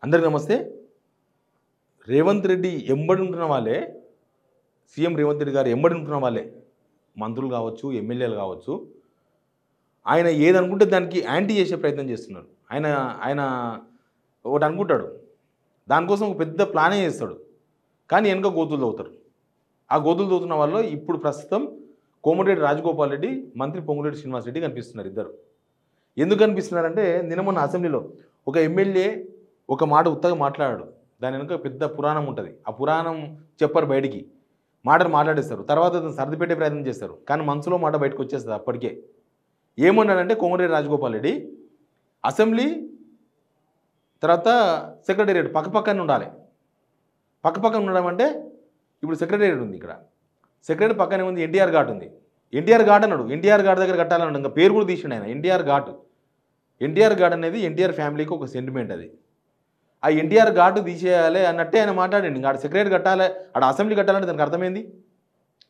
అందరికీ నమస్తే. రేవంత్ రెడ్డి ఎంబడి ఉంటున్న వాళ్ళే, సీఎం రేవంత్ రెడ్డి గారు ఎంబడి ఉంటున్న వాళ్ళే, మంత్రులు కావచ్చు, ఎమ్మెల్యేలు కావచ్చు, ఆయన ఏదనుకుంటే దానికి యాంటీ చేసే ప్రయత్నం చేస్తున్నారు. ఆయన ఆయన ఒకటి అనుకుంటాడు, దానికోసం ఒక పెద్ద ప్లానే చేస్తాడు, కానీ వెనుక గోతులు తవ్వుతారు. ఆ గోతులు తవ్వుతున్న వాళ్ళు ఇప్పుడు ప్రస్తుతం కోమటిరెడ్డి రాజగోపాల్ రెడ్డి, మంత్రి పొంగులేటి శ్రీనివాస్ రెడ్డి కనిపిస్తున్నారు. ఇద్దరు ఎందుకు కనిపిస్తున్నారంటే, నిన్న మొన్న అసెంబ్లీలో ఒక ఎమ్మెల్యే ఒక మాట ఉత్తగా మాట్లాడాడు. దాని వెనుక పెద్ద పురాణం ఉంటుంది. ఆ పురాణం చెప్పరు బయటికి, మాటలు మాట్లాడేస్తారు, తర్వాత అతను సర్దిపెట్టే ప్రయత్నం చేస్తారు, కానీ మనసులో మాట బయటకు వచ్చేస్తుంది అప్పటికే. ఏమన్నాడంటే కోమటిరెడ్డి రాజగోపాల్ రెడ్డి, అసెంబ్లీ తర్వాత సెక్రటేరియట్ పక్కపక్కనే ఉండాలి. పక్కపక్కన ఉండడం అంటే ఇప్పుడు సెక్రటేరియట్ ఉంది, ఇక్కడ సెక్రటరీ పక్కనే ఉంది, ఎన్టీఆర్ ఘాట్ ఉంది. ఎన్టీఆర్ ఘాట్ అన్నాడు, ఎన్టీఆర్ ఘాట్ దగ్గర కట్టాలన్నాడు, ఇంకా పేరు కూడా తీసిండు ఆయన, ఎన్టీఆర్ ఘాట్. ఎన్టీఆర్ ఘాట్ అనేది ఎన్టీఆర్ ఫ్యామిలీకి ఒక సెంటిమెంట్. అది ఆ ఎన్టీఆర్ ఘాట్ తీసేయాలి అన్నట్టే ఆయన మాట్లాడండి. ఇంకా ఆడ సెక్రటరీ కట్టాలి, ఆడ అసెంబ్లీ కట్టాలంటే దానికి అర్థమైంది,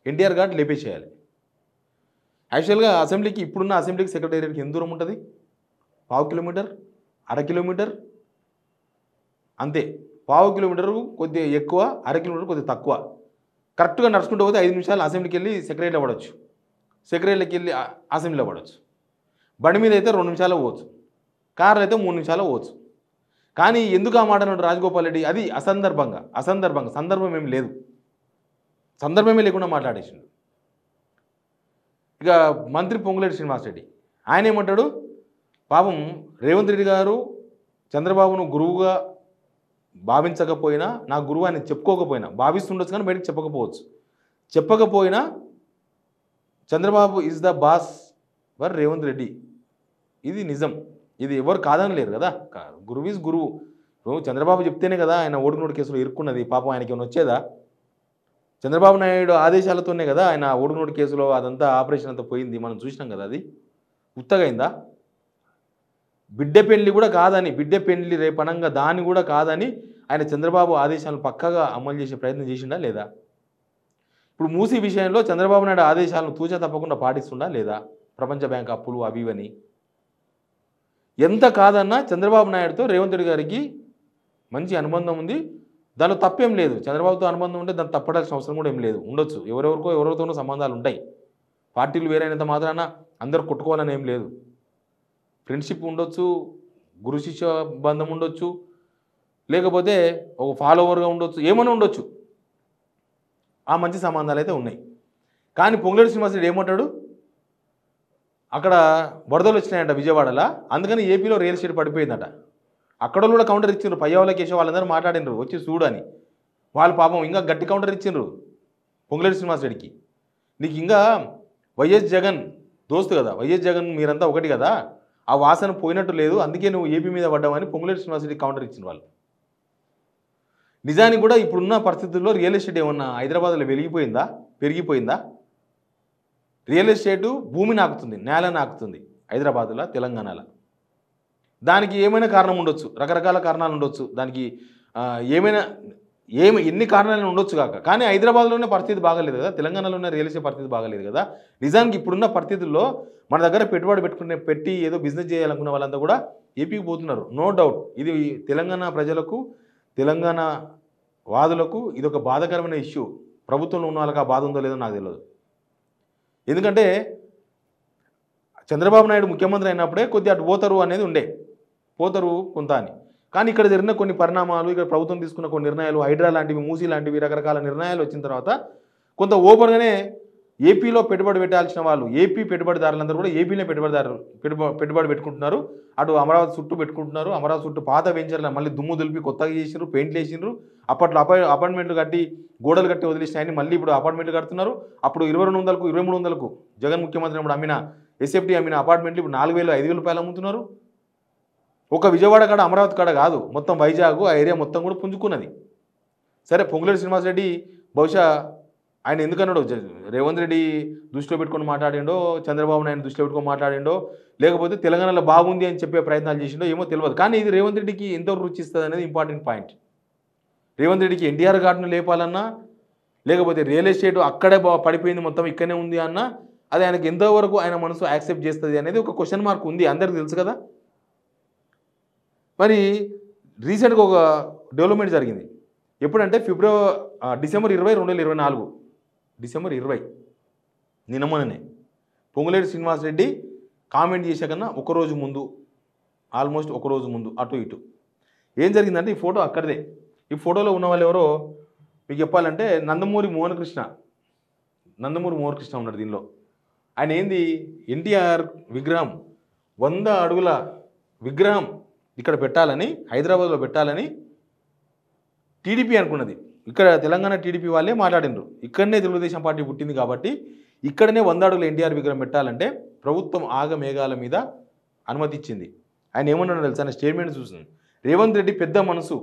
ఎన్టీఆర్ ఘాట్ లేపేసేయాలి. యాక్చువల్గా అసెంబ్లీకి, ఇప్పుడున్న అసెంబ్లీకి సెక్రటేరియట్కి ఎంత దూరం ఉంటుంది? 1/2 కిలోమీటర్, 1/2 కిలోమీటర్ అంతే. 1/2 కిలోమీటర్ కొద్దిగా ఎక్కువ, 1/2 కిలోమీటర్ కొద్దిగా తక్కువ. కరెక్ట్గా నడుచుకుంటూ పోతే 5 నిమిషాలు అసెంబ్లీకి వెళ్ళి సెక్రటరీలో పడవచ్చు, సెక్రటరీలోకి వెళ్ళి అసెంబ్లీలో పడవచ్చు. బండి మీద అయితే 2 నిమిషాలు పోవచ్చు, కార్లో అయితే 3 నిమిషాలు పోవచ్చు. కానీ ఎందుకు ఆ మాట అన్నాడు రాజగోపాల్ రెడ్డి? అది అసందర్భంగా, సందర్భం ఏమి లేదు, సందర్భమే లేకుండా మాట్లాడేసిండు. ఇక మంత్రి పొంగులేటి శ్రీనివాస్ రెడ్డి ఆయన ఏమంటాడు, పాపం రేవంత్ రెడ్డి గారు చంద్రబాబును గురువుగా భావించకపోయినా, నా గురువు ఆయన చెప్పుకోకపోయినా, భావిస్తుండొచ్చు కానీ బయటకు చెప్పకపోయినా Chandrababu is the boss for Revanth Reddy. ఇది నిజం, ఇది ఎవరు కాదని లేరు కదా. గురువు ఈజ్ గురువు. ఇప్పుడు చంద్రబాబు చెప్తేనే కదా ఆయన ఓటునోటు కేసులో ఇరుక్కున్నది. పాపం ఆయనకి ఏమైనా వచ్చేదా? చంద్రబాబు నాయుడు ఆదేశాలతోనే కదా ఆయన ఓటునోటు కేసులో అదంతా ఆపరేషన్ అంతా పోయింది, మనం చూసినాం కదా. అది ఉత్తగైందా? బిడ్డ పెళ్లి కూడా కాదని, బిడ్డ పెళ్లి రేపనంగా దాన్ని కూడా కాదని ఆయన చంద్రబాబు ఆదేశాలను పక్కగా అమలు చేసే ప్రయత్నం చేసిండా లేదా? ఇప్పుడు మూసీ విషయంలో చంద్రబాబు నాయుడు ఆదేశాలను తూచా తప్పకుండా పాటిస్తుండా లేదా? ప్రపంచ బ్యాంక్ అప్పులు అవి ఇవని ఎంత కాదన్నా చంద్రబాబు నాయుడుతో రేవంత్ రెడ్డి గారికి మంచి అనుబంధం ఉంది, దానిలో తప్పేం లేదు. చంద్రబాబుతో అనుబంధం ఉంటే దాన్ని తప్పడాల్సిన అవసరం కూడా ఏం లేదు. ఉండొచ్చు, ఎవరెవరితోనో సంబంధాలు ఉంటాయి. పార్టీలు వేరైనంత మాత్రాన అందరూ కొట్టుకోవాలని ఏం లేదు. ఫ్రెండ్షిప్ ఉండొచ్చు, గురు శిష్య బంధం ఉండొచ్చు, లేకపోతే ఒక ఫాలోవర్గా ఉండొచ్చు, ఏమైనా ఉండొచ్చు. ఆ మంచి సంబంధాలు అయితే ఉన్నాయి. కానీ పొంగులేటి శ్రీనివాస్ రెడ్డి ఏమంటాడు, అక్కడ వరదలు వచ్చినాయంట విజయవాడలో, అందుకని ఏపీలో రియల్ ఎస్టేట్ పడిపోయిందట. అక్కడ కూడా కౌంటర్ ఇచ్చిండ్రు, పయ్యావుల కేశవ వాళ్ళందరూ మాట్లాడినరు, వచ్చి చూడని. వాళ్ళు పాపం ఇంకా గట్టి కౌంటర్ ఇచ్చిండ్రు పొంగులేటి శ్రీనివాస్ రెడ్డికి. నీకు ఇంకా వైఎస్ జగన్ దోస్తు కదా, వైఎస్ జగన్ మీరంతా ఒకటి కదా, ఆ వాసన పోయినట్టు లేదు, అందుకే నువ్వు ఏపీ మీద పడ్డావని పొంగులేటి శ్రీనివాస్ రెడ్డికి కౌంటర్ ఇచ్చిన వాళ్ళు. నిజానికి కూడా ఇప్పుడున్న పరిస్థితుల్లో రియల్ ఎస్టేట్ ఏమన్నా హైదరాబాద్లో పెరిగిపోయిందా? రియల్ ఎస్టేటు భూమి నాకుతుంది, నేల నాకుతుంది హైదరాబాద్లో, తెలంగాణలో. దానికి ఏమైనా కారణం ఉండొచ్చు, రకరకాల కారణాలు ఉండొచ్చు, దానికి ఎన్ని కారణాలు ఉండొచ్చు కాక. కానీ హైదరాబాద్లోనే పరిస్థితి బాగాలేదు కదా, తెలంగాణలోనే రియల్ ఎస్టేట్ పరిస్థితి బాగాలేదు కదా. నిజానికి ఇప్పుడున్న పరిస్థితుల్లో మన దగ్గర పెట్టుబడి పెట్టి ఏదో బిజినెస్ చేయాలనుకున్న వాళ్ళంతా కూడా ఏపీకి పోతున్నారు, నో డౌట్. ఇది తెలంగాణ ప్రజలకు, తెలంగాణ వాదులకు ఇది ఒక బాధాకరమైన ఇష్యూ. ప్రభుత్వంలో ఉన్న వాళ్ళకి ఆ బాధ ఉందో లేదో నాకు తెలియదు. ఎందుకంటే చంద్రబాబు నాయుడు ముఖ్యమంత్రి అయినప్పుడే కొద్దిగా అటు పోతారు కొంత అని. కానీ ఇక్కడ జరిగిన కొన్ని పరిణామాలు, ఇక్కడ ప్రభుత్వం తీసుకున్న కొన్ని నిర్ణయాలు, హైడ్రా లాంటివి, మూసీ లాంటివి, రకరకాల నిర్ణయాలు వచ్చిన తర్వాత కొంత ఓపెన్గానే ఏపీలో పెట్టుబడి పెట్టాల్సిన వాళ్ళు, ఏపీ పెట్టుబడిదారులందరూ కూడా ఏపీలో పెట్టుబడి పెట్టుకుంటున్నారు. అటు అమరావతి చుట్టూ పెట్టుకుంటున్నారు. అమరావతి చుట్టూ పాత వెంచర్లు మళ్ళీ దుమ్ము దులిపి కొత్తగా చేసినారు, పెయింట్లు వేసినారు. అప్పట్లో అపార్ట్మెంట్లు కట్టి గోడలు కట్టి వదిలేసినాయని మళ్ళీ ఇప్పుడు అపార్ట్మెంట్లు కడుతున్నారు. అప్పుడు 2200కు 2300కు జగన్ ముఖ్యమంత్రి అప్పుడు అమ్మిన ఎస్ఎఫ్టీ అమ్మిన అపార్ట్మెంట్లు ఇప్పుడు 4000 5000 రూపాయలు అమ్ముతున్నారు. ఒక విజయవాడ కాడ, అమరావతి కాడ కాదు, మొత్తం వైజాగ్ ఆ ఏరియా మొత్తం కూడా పుంజుకున్నది. సరే, పొంగులేటి శ్రీనివాస్ రెడ్డి బహుశా ఆయన ఎందుకన్నాడో, రేవంత్ రెడ్డి దృష్టిలో పెట్టుకొని మాట్లాడిండో, చంద్రబాబు నాయుడు దృష్టిలో పెట్టుకొని మాట్లాడిండో, లేకపోతే తెలంగాణలో బాగుంది అని చెప్పే ప్రయత్నాలు చేసిండో ఏమో తెలియదు. కానీ ఇది రేవంత్ రెడ్డికి ఎంతవరకు రుచి ఇస్తుంది అనేది ఇంపార్టెంట్ పాయింట్. రేవంత్ రెడ్డికి ఎన్టీఆర్ ఘాట్ను లేపాలన్నా, లేకపోతే రియల్ ఎస్టేట్ అక్కడే పడిపోయింది మొత్తం ఇక్కడనే ఉంది అన్నా, అది ఆయనకి ఎంతవరకు ఆయన మనసు యాక్సెప్ట్ చేస్తుంది అనేది ఒక క్వశ్చన్ మార్క్ ఉంది, అందరికీ తెలుసు కదా. మరి రీసెంట్గా ఒక డెవలప్మెంట్ జరిగింది. ఎప్పుడంటే డిసెంబర్ 20, 2024 డిసెంబర్ 20 నిన్నమొన్ననే పొంగులేటి శ్రీనివాసరెడ్డి కామెంట్ చేశాకన్నా ఒకరోజు ముందు, ఆల్మోస్ట్ ఒకరోజు ముందు అటు ఇటు ఏం జరిగిందంటే ఈ ఫోటో అక్కడిదే. ఈ ఫోటోలో ఉన్న వాళ్ళు ఎవరో మీకు చెప్పాలంటే నందమూరి మోహన్ కృష్ణ ఉన్నాడు దీనిలో. ఆయన ఏంది ఎన్టీఆర్ విగ్రహం 100 అడుగుల విగ్రహం ఇక్కడ పెట్టాలని, హైదరాబాద్లో పెట్టాలని టీడీపీ అనుకున్నది. ఇక్కడ తెలంగాణ టీడీపీ వాళ్ళే మాట్లాడినారు. ఇక్కడనే తెలుగుదేశం పార్టీ పుట్టింది కాబట్టి ఇక్కడనే 100 అడుగుల ఎన్టీఆర్ విగ్రహం పెట్టాలంటే ప్రభుత్వం ఆగమేఘాల మీద అనుమతి ఇచ్చింది. ఆయన ఏమన్నాడో తెలుసా? ఆయన స్టేట్మెంట్ చూసింది. రేవంత్ రెడ్డి పెద్ద మనసు,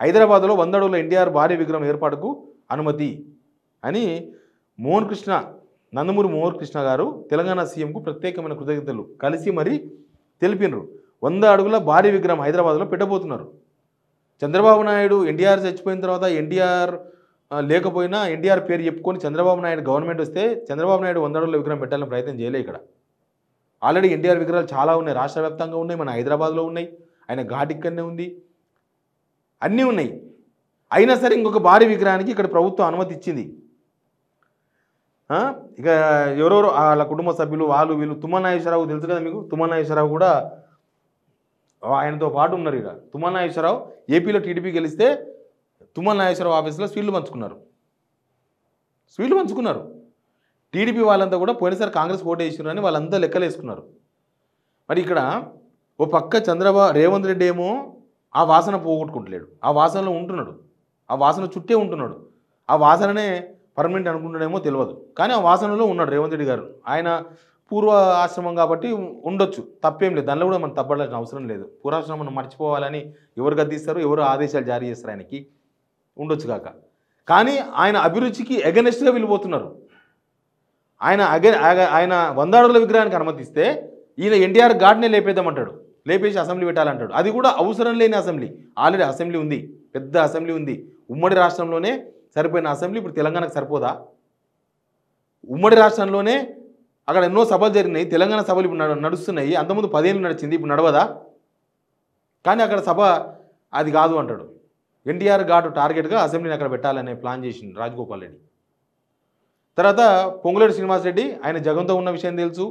హైదరాబాద్లో 100 అడుగుల ఎన్టీఆర్ భారీ విగ్రహం ఏర్పాటుకు అనుమతి అని నందమూరి మోహన్ కృష్ణ గారు తెలంగాణ సీఎంకు ప్రత్యేకమైన కృతజ్ఞతలు కలిసి మరీ తెలిపినరు. 100 అడుగుల భారీ విగ్రహం హైదరాబాద్లో పెట్టబోతున్నారు. చంద్రబాబు నాయుడు ఎన్టీఆర్ చచ్చిపోయిన తర్వాత ఎన్టీఆర్ లేకపోయినా ఎన్టీఆర్ పేరు చెప్పుకొని చంద్రబాబు నాయుడు గవర్నమెంట్ వస్తే చంద్రబాబు నాయుడు 100 అడుగుల విగ్రహం పెట్టాలని ప్రయత్నం చేయలే. ఇక్కడ ఆల్రెడీ ఎన్టీఆర్ విగ్రహాలు చాలా ఉన్నాయి, రాష్ట్ర వ్యాప్తంగా ఉన్నాయి, మన హైదరాబాద్లో ఉన్నాయి, ఆయన ఘాట్ ఇక్కడనే ఉంది, అన్నీ ఉన్నాయి. అయినా సరే ఇంకొక భారీ విగ్రహానికి ఇక్కడ ప్రభుత్వం అనుమతి ఇచ్చింది. ఇక ఎవరెవరు వాళ్ళ కుటుంబ సభ్యులు వాళ్ళు వీళ్ళు, తుమ్మల నాగేశ్వరరావు తెలుసు కదా మీకు. తుమ్మల నాగేశ్వరరావు కూడా ఆయనతో పాటు ఉన్నారు. ఇక తుమ్మల నాగేశ్వరరావు ఏపీలో టీడీపీ గెలిస్తే తుమ్మల నాగేశ్వరరావు ఆఫీస్లో స్వీట్లు పంచుకున్నారు. టీడీపీ వాళ్ళంతా కూడా పోయినసారి కాంగ్రెస్ ఓటు వేసినారని వాళ్ళంతా లెక్కలు వేసుకున్నారు. మరి ఇక్కడ ఓ పక్క రేవంత్ రెడ్డి ఏమో ఆ వాసన పోగొట్టుకుంటలేడు, ఆ వాసనలో ఉంటున్నాడు, ఆ వాసన చుట్టే ఉంటున్నాడు. ఆ వాసననే పర్మనెంట్ అనుకుంటున్నాడేమో తెలియదు, కానీ ఆ వాసనలో ఉన్నాడు రేవంత్ రెడ్డి గారు. ఆయన పూర్వ ఆశ్రమం కాబట్టి ఉండొచ్చు, తప్పేం లేదు, దానిలో కూడా మనం తప్పడాల్సిన అవసరం లేదు. పూర్వాశ్రమం మనం మర్చిపోవాలని ఎవరు గద్దిస్తారు, ఎవరు ఆదేశాలు జారీ చేస్తారు ఆయనకి, ఉండొచ్చు కాక. కానీ ఆయన అభిరుచికి ఎగనెస్ట్గా వెళ్ళిపోతున్నారు. ఆయన 100 అడుగుల విగ్రహానికి అనుమతిస్తే ఈయన ఎన్టీఆర్ ఘాట్నే లేపేద్దామంటాడు, లేపేసి అసెంబ్లీ పెట్టాలంటాడు. అది కూడా అవసరం లేని అసెంబ్లీ. ఆల్రెడీ అసెంబ్లీ ఉంది, పెద్ద అసెంబ్లీ ఉంది. ఉమ్మడి రాష్ట్రంలోనే సరిపోయిన అసెంబ్లీ ఇప్పుడు తెలంగాణకు సరిపోదా? ఉమ్మడి రాష్ట్రంలోనే అక్కడ ఎన్నో సభలు జరిగినాయి, తెలంగాణ సభలు ఇప్పుడు నడుస్తున్నాయి. అంతకుముందు 10 ఏళ్ళు నడిచింది, ఇప్పుడు నడవదా? కానీ అక్కడ సభ అది కాదు అంటాడు. ఎన్టీఆర్ ఘాటు టార్గెట్గా అసెంబ్లీని అక్కడ పెట్టాలనే ప్లాన్ చేసింది రాజగోపాల్ రెడ్డి. తర్వాత పొంగులేటి శ్రీనివాసరెడ్డి ఆయన జగన్తో ఉన్న విషయం తెలుసు,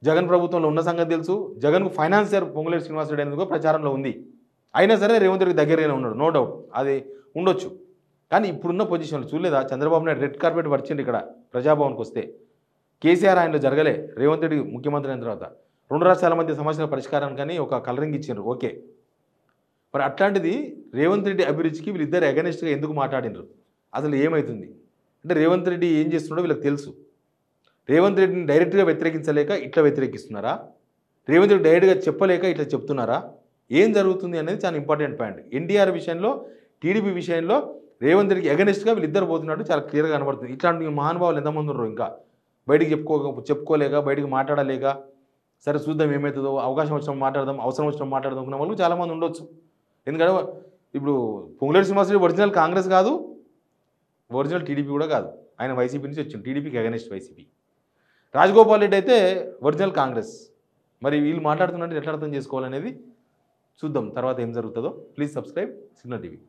జగన్ ప్రభుత్వంలో ఉన్న సంగతి తెలుసు. జగన్కు ఫైనాన్సియర్ పొంగులేటి శ్రీనివాసరెడ్డి అనేది కూడా ప్రచారంలో ఉంది. అయినా సరే రేవంత్ రెడ్డి దగ్గరగానే ఉన్నాడు, నో డౌట్, అది ఉండొచ్చు. కానీ ఇప్పుడున్న పొజిషన్లో చూడలేదా? చంద్రబాబు నాయుడు రెడ్ కార్పెట్ వచ్చింది ఇక్కడ ప్రజాభవన్కి వస్తే. కేసీఆర్ ఆయనలో జరగలే. రేవంత్ రెడ్డి ముఖ్యమంత్రి అయిన తర్వాత 2 రాష్ట్రాల మధ్య సమస్యల పరిష్కారానికి కానీ ఒక కలరింగ్ ఇచ్చారు, ఓకే. మరి అట్లాంటిది రేవంత్ రెడ్డి అభిరుచికి వీళ్ళిద్దరు అగెనిస్ట్గా ఎందుకు మాట్లాడినారు? అసలు ఏమవుతుంది అంటే రేవంత్ రెడ్డి ఏం చేస్తున్నాడో వీళ్ళకి తెలుసు. రేవంత్ రెడ్డిని డైరెక్ట్గా వ్యతిరేకించలేక ఇట్లా వ్యతిరేకిస్తున్నారా? రేవంత్ రెడ్డి డైరెక్ట్గా చెప్పలేక ఇట్లా చెప్తున్నారా? ఏం జరుగుతుంది అనేది చాలా ఇంపార్టెంట్ పాయింట్. ఎన్టీఆర్ విషయంలో, టీడీపీ విషయంలో రేవంత్ రెడ్డికి అగెనిస్ట్గా వీళ్ళిద్దరు పోతున్నట్టు చాలా క్లియర్గా కనబడుతుంది. ఇట్లాంటి మహానుభావులు ఎంతమంది ఉన్నారు ఇంకా బయటికి చెప్పుకోలేక, బయటికి మాట్లాడలేక, సరే చూద్దాం ఏమవుతుందో, అవకాశం వచ్చినప్పుడు మాట్లాడదాం, అవసరం వచ్చినప్పుడు మాట్లాడదాం అనుకున్న వాళ్ళు చాలామంది ఉండొచ్చు. ఎందుకంటే ఇప్పుడు పొంగులేటి శ్రీనివాసరెడ్డి ఒరిజినల్ కాంగ్రెస్ కాదు, ఒరిజినల్ టీడీపీ కూడా కాదు. ఆయన వైసీపీ నుంచి వచ్చింది, టీడీపీకి అగెనిస్ట్ వైసీపీ. రాజగోపాల్ రెడ్డి అయితే ఒరిజినల్ కాంగ్రెస్. మరి వీళ్ళు మాట్లాడుతున్నట్టు ఎట్లా అర్థం చేసుకోవాలనేది చూద్దాం తర్వాత ఏం జరుగుతుందో. Please subscribe signal TV.